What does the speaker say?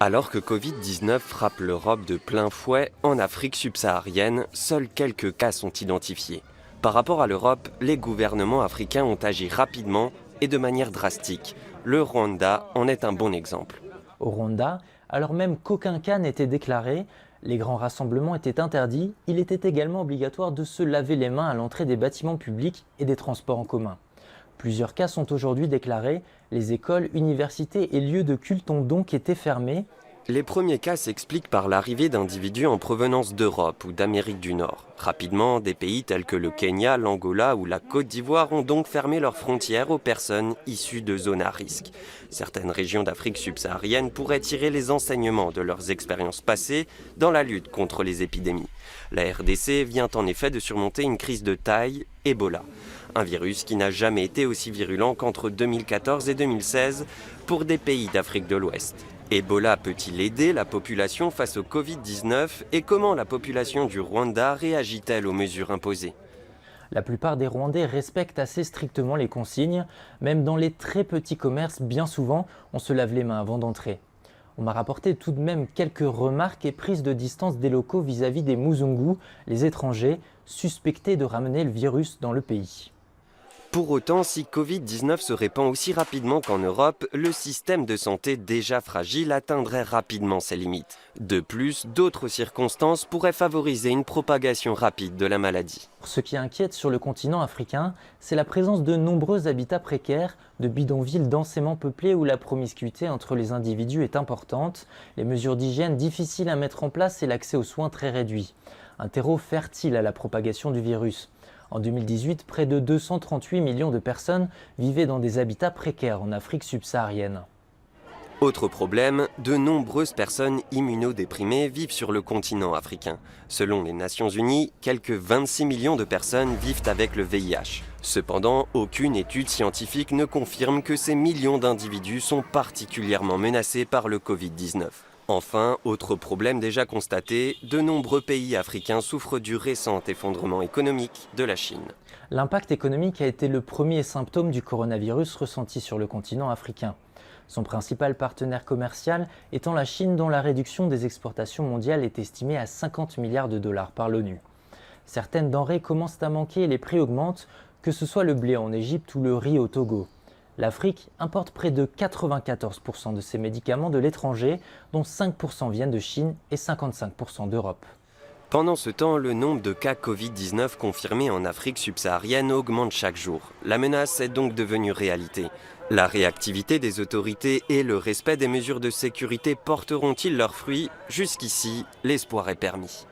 Alors que Covid-19 frappe l'Europe de plein fouet, en Afrique subsaharienne, seuls quelques cas sont identifiés. Par rapport à l'Europe, les gouvernements africains ont agi rapidement et de manière drastique. Le Rwanda en est un bon exemple. Au Rwanda, alors même qu'aucun cas n'était déclaré, les grands rassemblements étaient interdits, il était également obligatoire de se laver les mains à l'entrée des bâtiments publics et des transports en commun. Plusieurs cas sont aujourd'hui déclarés, les écoles, universités et lieux de culte ont donc été fermés. Les premiers cas s'expliquent par l'arrivée d'individus en provenance d'Europe ou d'Amérique du Nord. Rapidement, des pays tels que le Kenya, l'Angola ou la Côte d'Ivoire ont donc fermé leurs frontières aux personnes issues de zones à risque. Certaines régions d'Afrique subsaharienne pourraient tirer les enseignements de leurs expériences passées dans la lutte contre les épidémies. La RDC vient en effet de surmonter une crise de taille, Ebola. Un virus qui n'a jamais été aussi virulent qu'entre 2014 et 2016 pour des pays d'Afrique de l'Ouest. Ebola peut-il aider la population face au Covid-19 et comment la population du Rwanda réagit-elle aux mesures imposées? La plupart des Rwandais respectent assez strictement les consignes, même dans les très petits commerces, bien souvent, on se lave les mains avant d'entrer. On m'a rapporté tout de même quelques remarques et prises de distance des locaux vis-à-vis des Muzungu, les étrangers, suspectés de ramener le virus dans le pays. Pour autant, si Covid-19 se répand aussi rapidement qu'en Europe, le système de santé déjà fragile atteindrait rapidement ses limites. De plus, d'autres circonstances pourraient favoriser une propagation rapide de la maladie. Ce qui inquiète sur le continent africain, c'est la présence de nombreux habitats précaires, de bidonvilles densément peuplés où la promiscuité entre les individus est importante, les mesures d'hygiène difficiles à mettre en place et l'accès aux soins très réduit. Un terreau fertile à la propagation du virus. En 2018, près de 238 millions de personnes vivaient dans des habitats précaires en Afrique subsaharienne. Autre problème, de nombreuses personnes immunodéprimées vivent sur le continent africain. Selon les Nations Unies, quelques 26 millions de personnes vivent avec le VIH. Cependant, aucune étude scientifique ne confirme que ces millions d'individus sont particulièrement menacés par le Covid-19. Enfin, autre problème déjà constaté, de nombreux pays africains souffrent du récent effondrement économique de la Chine. L'impact économique a été le premier symptôme du coronavirus ressenti sur le continent africain. Son principal partenaire commercial étant la Chine, dont la réduction des exportations mondiales est estimée à 50 milliards de dollars par l'ONU. Certaines denrées commencent à manquer et les prix augmentent, que ce soit le blé en Égypte ou le riz au Togo. L'Afrique importe près de 94% de ses médicaments de l'étranger, dont 5% viennent de Chine et 55% d'Europe. Pendant ce temps, le nombre de cas Covid-19 confirmés en Afrique subsaharienne augmente chaque jour. La menace est donc devenue réalité. La réactivité des autorités et le respect des mesures de sécurité porteront-ils leurs fruits? Jusqu'ici, l'espoir est permis.